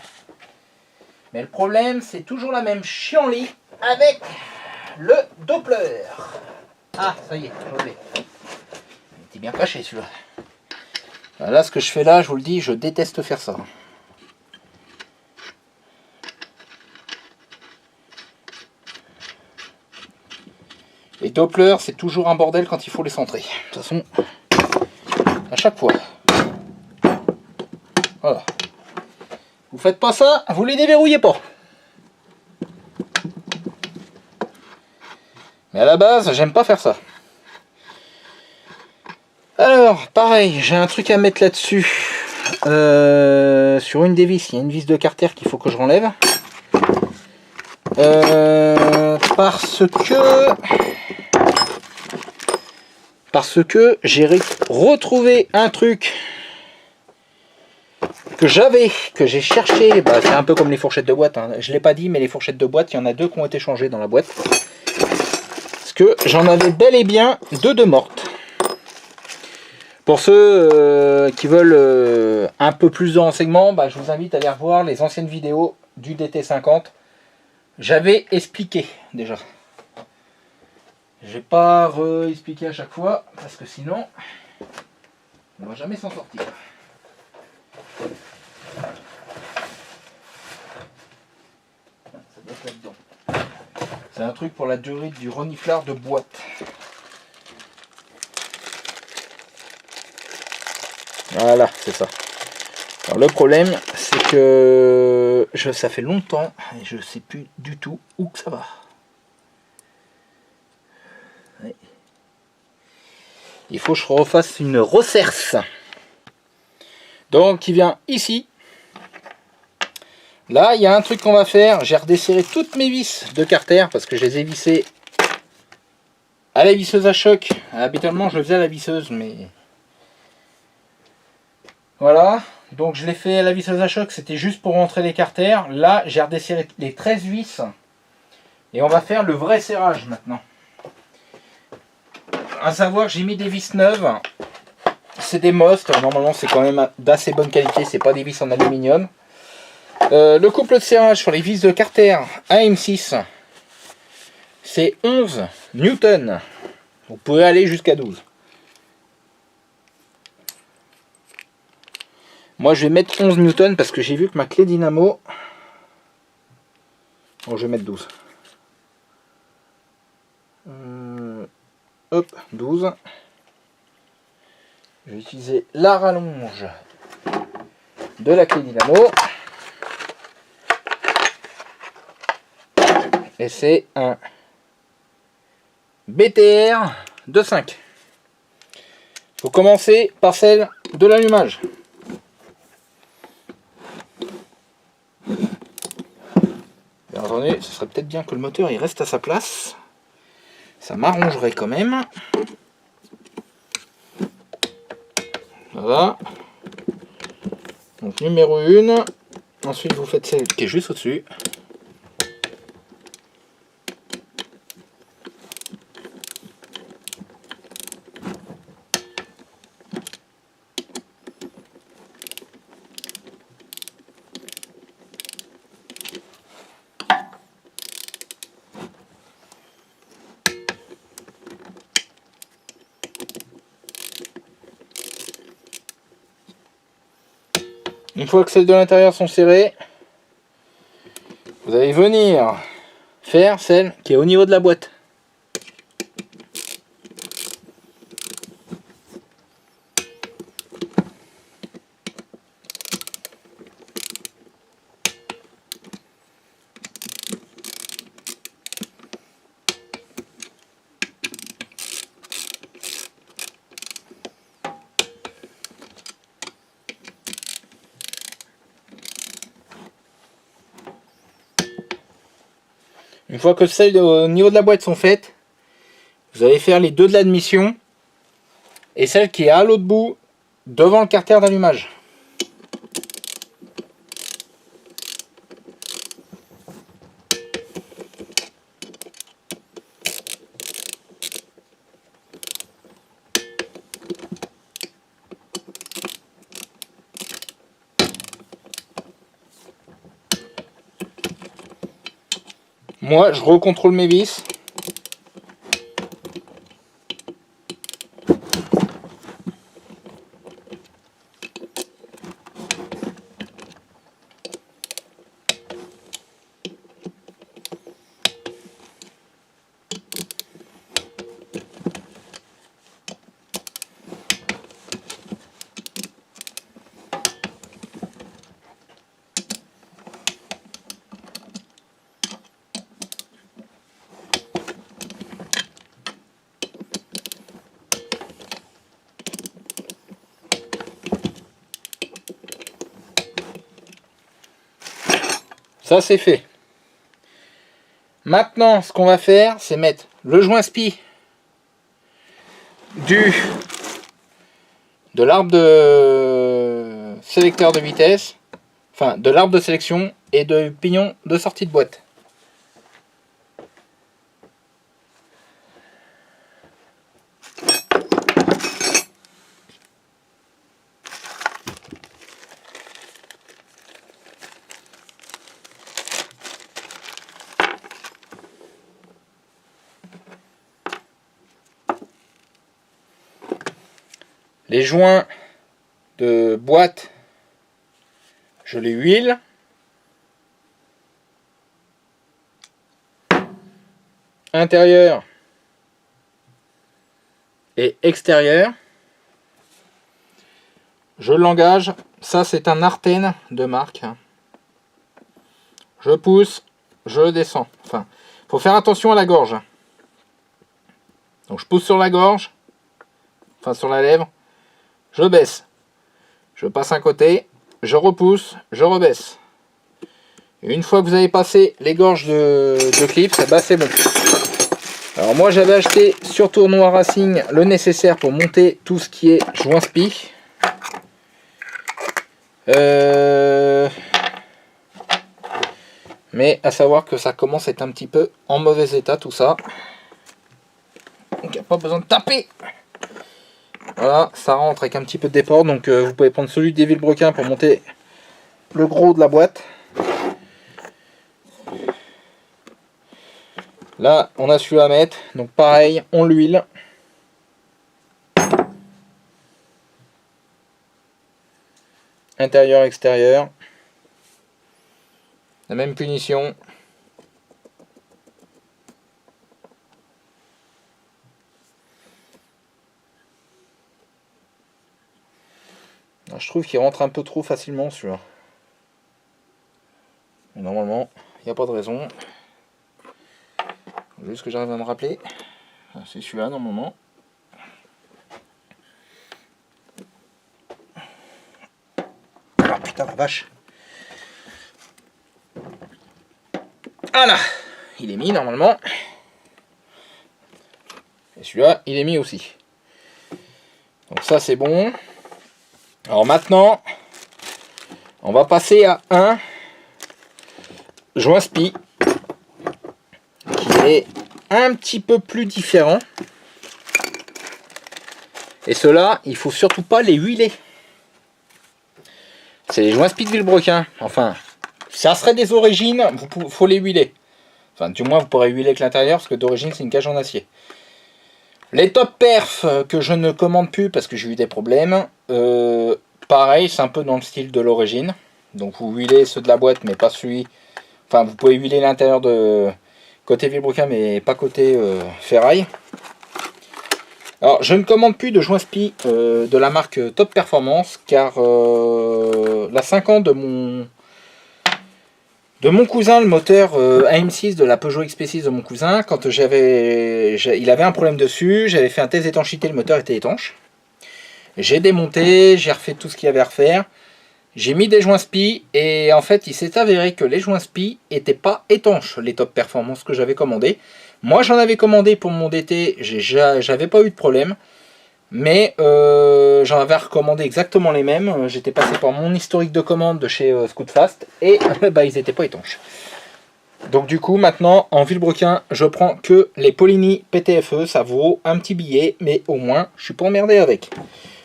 Mais le problème, c'est toujours la même chienlit avec le Doppler. Ah, ça y est, je l'ai. Il était bien caché celui-là. Là, ce que je fais là, je vous le dis, je déteste faire ça. Les Doppler, c'est toujours un bordel quand il faut les centrer. De toute façon, à chaque fois. Voilà. Vous faites pas ça, vous les déverrouillez pas. Mais à la base, j'aime pas faire ça. Alors, pareil, j'ai un truc à mettre là-dessus. Sur une des vis, il y a une vis de carter qu'il faut que je renlève. Parce que j'ai retrouvé un truc que j'ai cherché. Bah, c'est un peu comme les fourchettes de boîte, hein. Je l'ai pas dit, mais les fourchettes de boîte, il y en a deux qui ont été changées dans la boîte. Parce que j'en avais bel et bien deux de mortes. Pour ceux qui veulent un peu plus de renseignements, bah, je vous invite à aller revoir les anciennes vidéos du DT50. J'avais expliqué déjà. Je vais pas re-expliquer à chaque fois parce que sinon on va jamais s'en sortir. Ça doit être là-dedans. C'est un truc pour la durée du reniflard de boîte. Voilà, c'est ça. Alors le problème, c'est que ça fait longtemps et je sais plus du tout où que ça va. Ouais. Il faut que je refasse une resserce. Donc il vient ici. Là, il y a un truc qu'on va faire. J'ai redesserré toutes mes vis de carter parce que je les ai vissées à la visseuse à choc. Habituellement, je le faisais à la visseuse, mais voilà. Donc je l'ai fait à la visseuse à choc. C'était juste pour rentrer les carters. Là, j'ai redesserré les 13 vis et on va faire le vrai serrage maintenant. À savoir, j'ai mis des vis neuves. C'est des Most. Normalement, c'est quand même d'assez bonne qualité. C'est pas des vis en aluminium. Le couple de serrage sur les vis de carter AM6, c'est 11 Newton. Vous pouvez aller jusqu'à 12. Moi, je vais mettre 11 Newton parce que j'ai vu que ma clé dynamo... Bon, je vais mettre 12. Hop, 12. Je vais utiliser la rallonge de la clé dynamo. Et c'est un BTR de 5. Il faut commencer par celle de l'allumage. Bien entendu, ce serait peut-être bien que le moteur il reste à sa place. Ça m'arrangerait quand même. Voilà. Donc numéro 1. Ensuite vous faites celle qui est juste au-dessus. Une fois que celles de l'intérieur sont serrées, vous allez venir faire celle qui est au niveau de la boîte. Une fois que celles au niveau de la boîte sont faites, vous allez faire les deux de l'admission et celle qui est à l'autre bout devant le carter d'allumage. Moi, je recontrôle mes vis. Ça c'est fait. Maintenant, ce qu'on va faire, c'est mettre le joint spi de l'arbre de sélecteur de vitesse, enfin de l'arbre de sélection et de pignon de sortie de boîte. Les joints de boîte, je les huile. Intérieur et extérieur. Je l'engage. Ça, c'est un Arten de marque. Je pousse, je descends. Enfin, faut faire attention à la gorge. Donc, je pousse sur la gorge, enfin sur la lèvre. Je baisse. Je passe un côté, je repousse, je rebaisse. Et une fois que vous avez passé les gorges de clips, bah c'est bon. Alors moi j'avais acheté sur Tournois Racing le nécessaire pour monter tout ce qui est joint spi. Mais à savoir que ça commence à être un petit peu en mauvais état tout ça. Donc il n'y a pas besoin de taper. Voilà, ça rentre avec un petit peu de déport. Donc vous pouvez prendre celui des Villebrequin pour monter le gros de la boîte. Là, on a celui à mettre, donc pareil, on l'huile. Intérieur, extérieur. La même punition. Je trouve qu'il rentre un peu trop facilement celui-là. Normalement, il n'y a pas de raison. Juste que j'arrive à me rappeler. C'est celui-là normalement. Ah putain la vache. Voilà. Il est mis normalement. Et celui-là, il est mis aussi. Donc ça c'est bon. Alors maintenant, on va passer à un joint spi qui est un petit peu plus différent. Et ceux-là, il faut surtout pas les huiler. C'est les joints spi de Villebrequin. Enfin, ça serait des origines, il faut les huiler. Enfin, du moins, vous pourrez huiler avec l'intérieur, parce que d'origine, c'est une cage en acier. Les top perf que je ne commande plus, parce que j'ai eu des problèmes, pareil, c'est un peu dans le style de l'origine. Donc, vous huilez ceux de la boîte, mais pas celui... Enfin, vous pouvez huiler l'intérieur de côté Villebrequin, mais pas côté ferraille. Alors, je ne commande plus de joint spi de la marque Top Performance, car la 5 ans de mon cousin, le moteur AM6 de la Peugeot XP6 de mon cousin, quand il avait un problème dessus, j'avais fait un test d'étanchéité, le moteur était étanche. J'ai démonté, j'ai refait tout ce qu'il y avait à refaire. J'ai mis des joints spi et en fait il s'est avéré que les joints spi n'étaient pas étanches, les Top Performance que j'avais commandés. Moi j'en avais commandé pour mon DT, j'avais pas eu de problème. Mais j'en avais recommandé exactement les mêmes. J'étais passé par mon historique de commande de chez Scootfast et bah, ils n'étaient pas étanches. Donc du coup maintenant en Villebrequin je prends que les Polini PTFE. Ça vaut un petit billet mais au moins je suis pas emmerdé avec.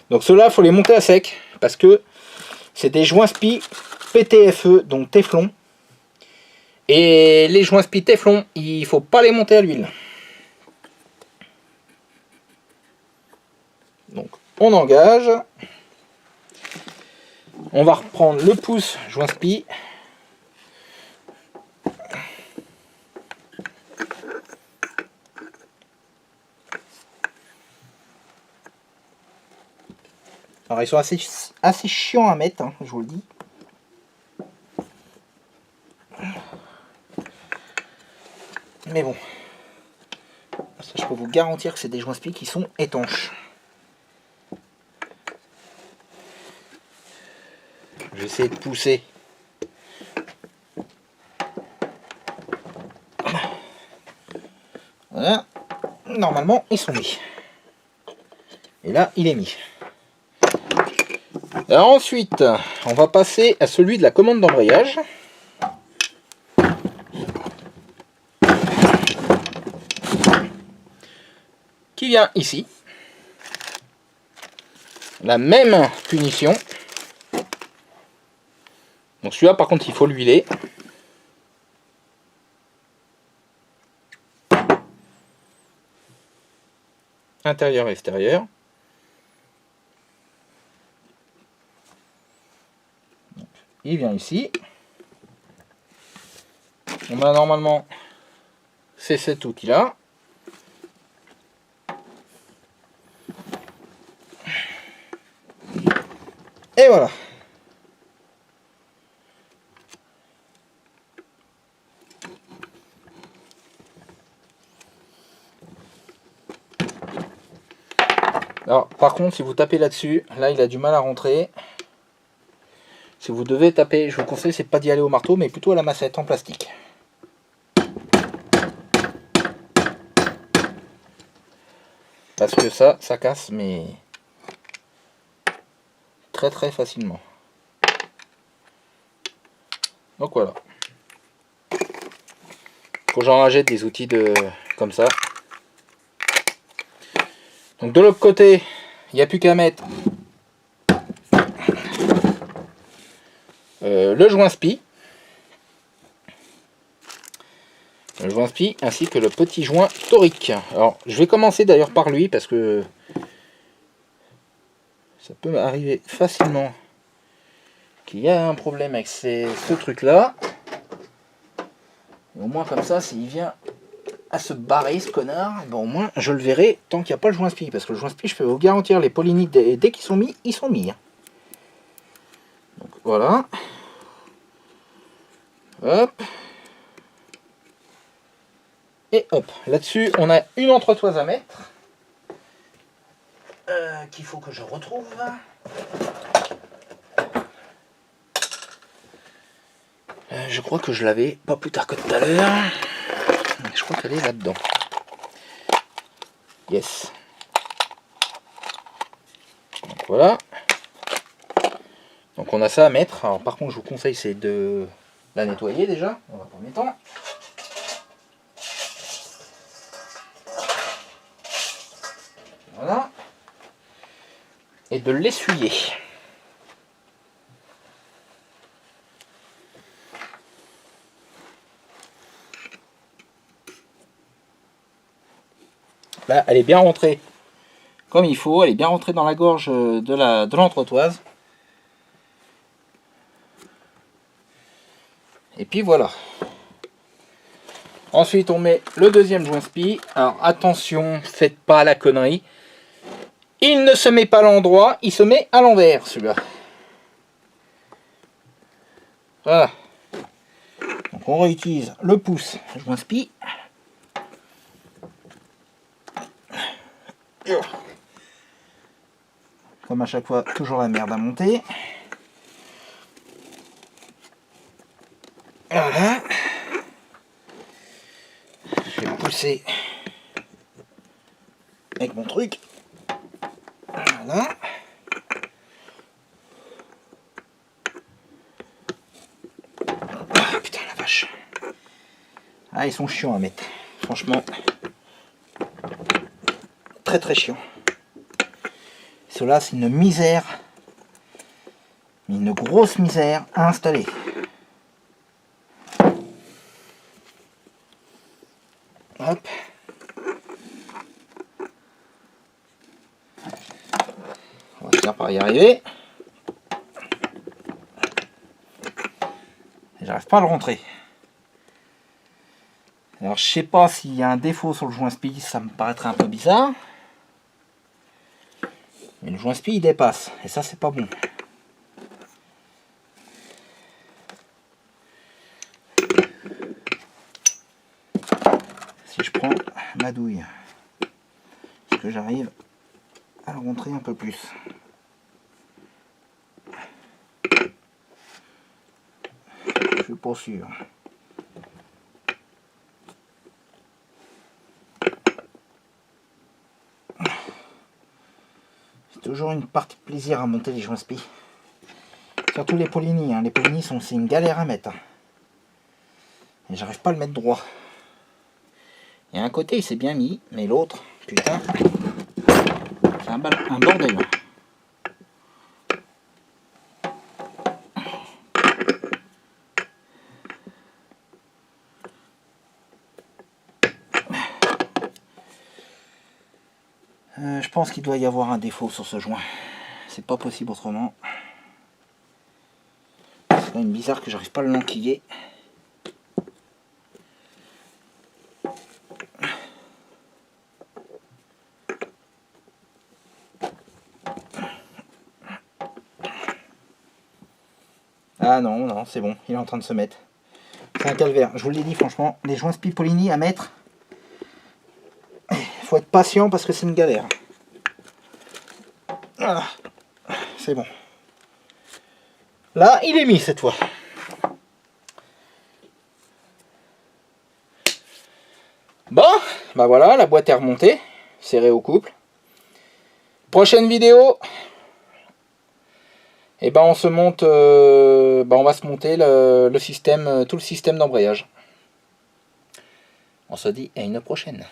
Donc ceux-là il faut les monter à sec parce que c'est des joints spi PTFE, donc Téflon. Et les joints spi Téflon, il faut pas les monter à l'huile. Donc on engage. On va reprendre le pouce joint spi. Alors ils sont assez chiants à mettre, hein, je vous le dis. Mais bon, ça, je peux vous garantir que c'est des joints spi qui sont étanches. Je vais essayer de pousser. Voilà. Normalement, ils sont mis. Et là, il est mis. Alors ensuite, on va passer à celui de la commande d'embrayage. Qui vient ici. La même punition. Donc celui-là par contre il faut l'huiler. Intérieur, extérieur. il vient ici. On a normalement, c'est cet outil-là. Et voilà. Alors, par contre, si vous tapez là-dessus, là, il a du mal à rentrer. Si vous devez taper, je vous conseille, c'est pas d'y aller au marteau, mais plutôt à la massette en plastique. Parce que ça casse, mais très très facilement. Donc voilà. Faut que j'en rajoute des outils comme ça. Donc de l'autre côté, il n'y a plus qu'à mettre le joint spi. Le joint spi ainsi que le petit joint torique. Alors je vais commencer d'ailleurs par lui parce que ça peut arriver facilement qu'il y a un problème avec ce truc là. Et au moins comme ça, s'il vient à se barrer ce connard, bon, au moins je le verrai tant qu'il n'y a pas le joint spi. Parce que le joint spi, je peux vous garantir, les polyniques dès qu'ils sont mis, ils sont mis. Donc voilà. Hop. Et hop, là-dessus, on a une entretoise à mettre. Qu'il faut que je retrouve. Je crois que je l'avais pas plus tard que tout à l'heure. Je crois qu'elle est là-dedans. Yes. Donc voilà. Donc on a ça à mettre. Alors par contre, je vous conseille, c'est de la nettoyer déjà, dans un premier temps. Voilà. Et de l'essuyer. Là, elle est bien rentrée comme il faut. Elle est bien rentrée dans la gorge de l'entretoise. Et puis voilà. Ensuite, on met le deuxième joint spi. Alors attention, faites pas la connerie. Il ne se met pas à l'endroit, il se met à l'envers, celui-là. Voilà. Donc on réutilise le pouce joint spi. Comme à chaque fois, toujours la merde à monter. Voilà. Je vais pousser avec mon truc. Voilà. Ah, putain la vache. Ah, ils sont chiants à mettre. Franchement. Très très chiant. Cela c'est une misère. Une grosse misère à installer. Hop. On va finir par y arriver. J'arrive pas à le rentrer. Alors je sais pas s'il y a un défaut sur le joint spi, ça me paraîtrait un peu bizarre. Mais le joint spi il dépasse. Et ça c'est pas bon. Si je prends ma douille, est-ce que j'arrive à le rentrer un peu plus? Je suis pas sûr. C'est toujours une partie de plaisir à monter les joints spi. Surtout les poligny. Les poligny c'est une galère à mettre. Et j'arrive pas à le mettre droit. Et un côté il s'est bien mis, mais l'autre, putain, c'est un bordel. Je pense qu'il doit y avoir un défaut sur ce joint. C'est pas possible autrement. quand même bizarre que j'arrive pas à le l'enquiller. Ah non, non, c'est bon, il est en train de se mettre. C'est un calvaire. Je vous l'ai dit, franchement, les joints Spipolini à mettre, il faut être patient parce que c'est une galère. Voilà, c'est bon. Là, il est mis cette fois. Bon, bah voilà, la boîte est remontée, serrée au couple. Prochaine vidéo, et ben on se monte, on va se monter le système, tout le système d'embrayage. On se dit à une prochaine.